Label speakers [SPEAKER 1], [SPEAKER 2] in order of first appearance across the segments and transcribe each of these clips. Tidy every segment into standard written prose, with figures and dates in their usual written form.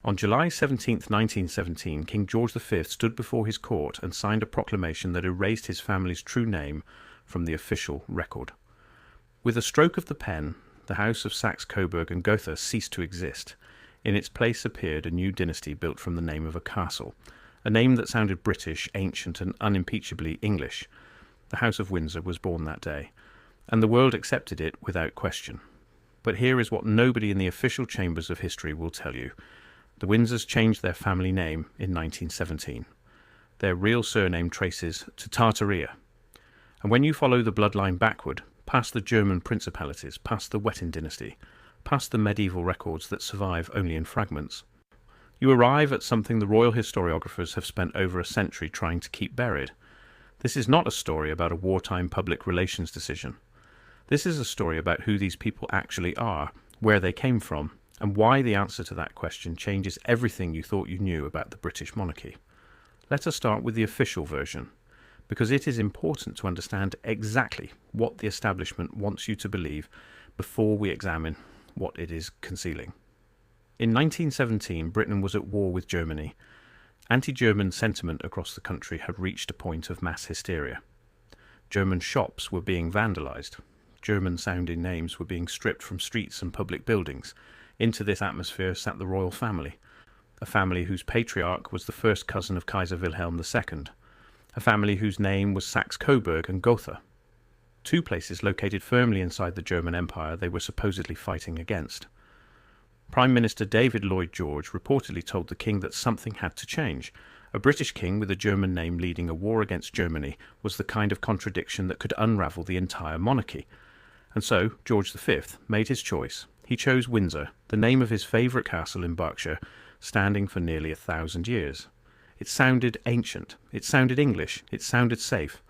[SPEAKER 1] On July 17, 1917, King George V stood before his court and signed a proclamation that erased his family's true name from the official record. With a stroke of the pen, the House of Saxe-Coburg and Gotha ceased to exist. In its place appeared a new dynasty built from the name of a castle, a name that sounded British, ancient, and unimpeachably English. The House of Windsor was born that day, and the world accepted it without question. But here is what nobody in the official chambers of history will tell you. The Windsors changed their family name in 1917. Their real surname traces to Tartaria. And when you follow the bloodline backward, past the German principalities, past the Wettin dynasty, past the medieval records that survive only in fragments, you arrive at something the royal historiographers have spent over a century trying to keep buried. This is not a story about a wartime public relations decision. This is a story about who these people actually are, where they came from, and why the answer to that question changes everything you thought you knew about the British monarchy. Let us start with the official version, because it is important to understand exactly what the establishment wants you to believe before we examine what it is concealing. In 1917, Britain was at war with Germany. Anti-German sentiment across the country had reached a point of mass hysteria. German shops were being vandalised. German-sounding names were being stripped from streets and public buildings. Into this atmosphere sat the royal family, a family whose patriarch was the first cousin of Kaiser Wilhelm II, a family whose name was Saxe-Coburg and Gotha, two places located firmly inside the German Empire they were supposedly fighting against. Prime Minister David Lloyd George reportedly told the king that something had to change. A British king with a German name leading a war against Germany was the kind of contradiction that could unravel the entire monarchy. And so George V made his choice. He chose Windsor, the name of his favourite castle in Berkshire, standing for nearly 1,000 years. It sounded ancient, it sounded English, it sounded safe.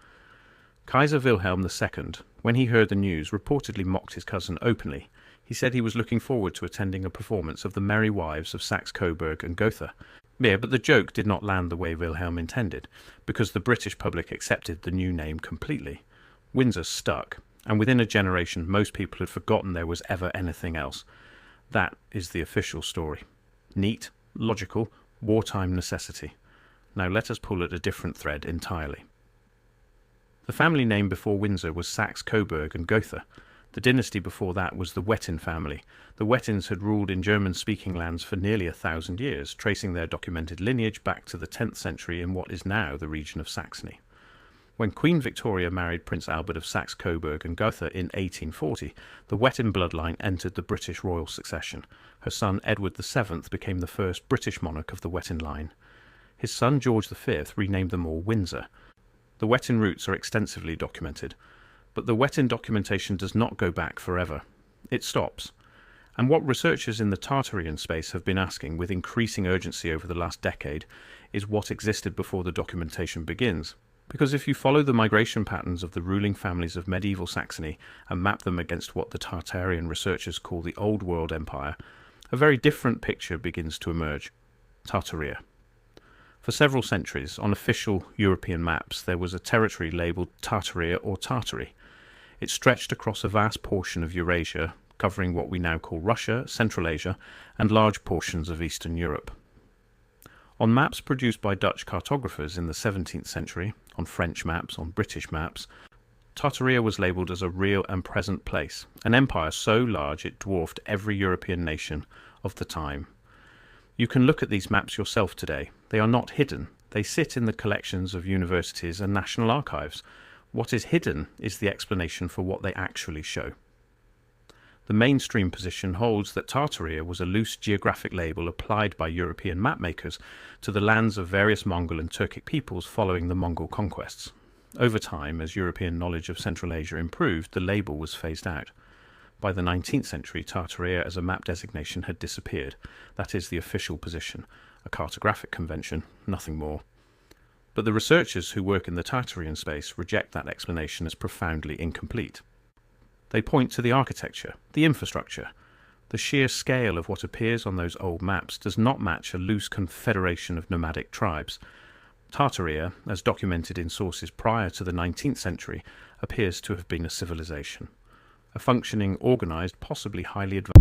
[SPEAKER 1] Kaiser Wilhelm II, when he heard the news, reportedly mocked his cousin openly. He said he was looking forward to attending a performance of The Merry Wives of Saxe-Coburg and Gotha. Yeah, but the joke did not land the way Wilhelm intended, because the British public accepted the new name completely. Windsor stuck, and within a generation most people had forgotten there was ever anything else. That is the official story. Neat, logical, wartime necessity. Now let us pull at a different thread entirely. The family name before Windsor was Saxe-Coburg and Gotha. The dynasty before that was the Wettin family. The Wettins had ruled in German-speaking lands for nearly 1,000 years, tracing their documented lineage back to the 10th century in what is now the region of Saxony. When Queen Victoria married Prince Albert of Saxe-Coburg and Gotha in 1840, the Wettin bloodline entered the British royal succession. Her son Edward VII became the first British monarch of the Wettin line. His son George V renamed them all Windsor. The Wettin roots are extensively documented, but the Wettin documentation does not go back forever. It stops. And what researchers in the Tartarian space have been asking with increasing urgency over the last decade is what existed before the documentation begins. Because if you follow the migration patterns of the ruling families of medieval Saxony and map them against what the Tartarian researchers call the Old World Empire, a very different picture begins to emerge. Tartaria. For several centuries, on official European maps, there was a territory labelled Tartaria or Tartary. It stretched across a vast portion of Eurasia, covering what we now call Russia, Central Asia, and large portions of Eastern Europe. On maps produced by Dutch cartographers in the 17th century, on French maps, on British maps, Tartaria was labelled as a real and present place, an empire so large it dwarfed every European nation of the time. You can look at these maps yourself today. They are not hidden. They sit in the collections of universities and national archives. What is hidden is the explanation for what they actually show. The mainstream position holds that Tartaria was a loose geographic label applied by European mapmakers to the lands of various Mongol and Turkic peoples following the Mongol conquests. Over time, as European knowledge of Central Asia improved, the label was phased out. By the 19th century, Tartaria as a map designation had disappeared. That is the official position, a cartographic convention, nothing more. But the researchers who work in the Tartarian space reject that explanation as profoundly incomplete. They point to the architecture, the infrastructure. The sheer scale of what appears on those old maps does not match a loose confederation of nomadic tribes. Tartaria, as documented in sources prior to the 19th century, appears to have been a civilization. A functioning, organised, possibly highly advanced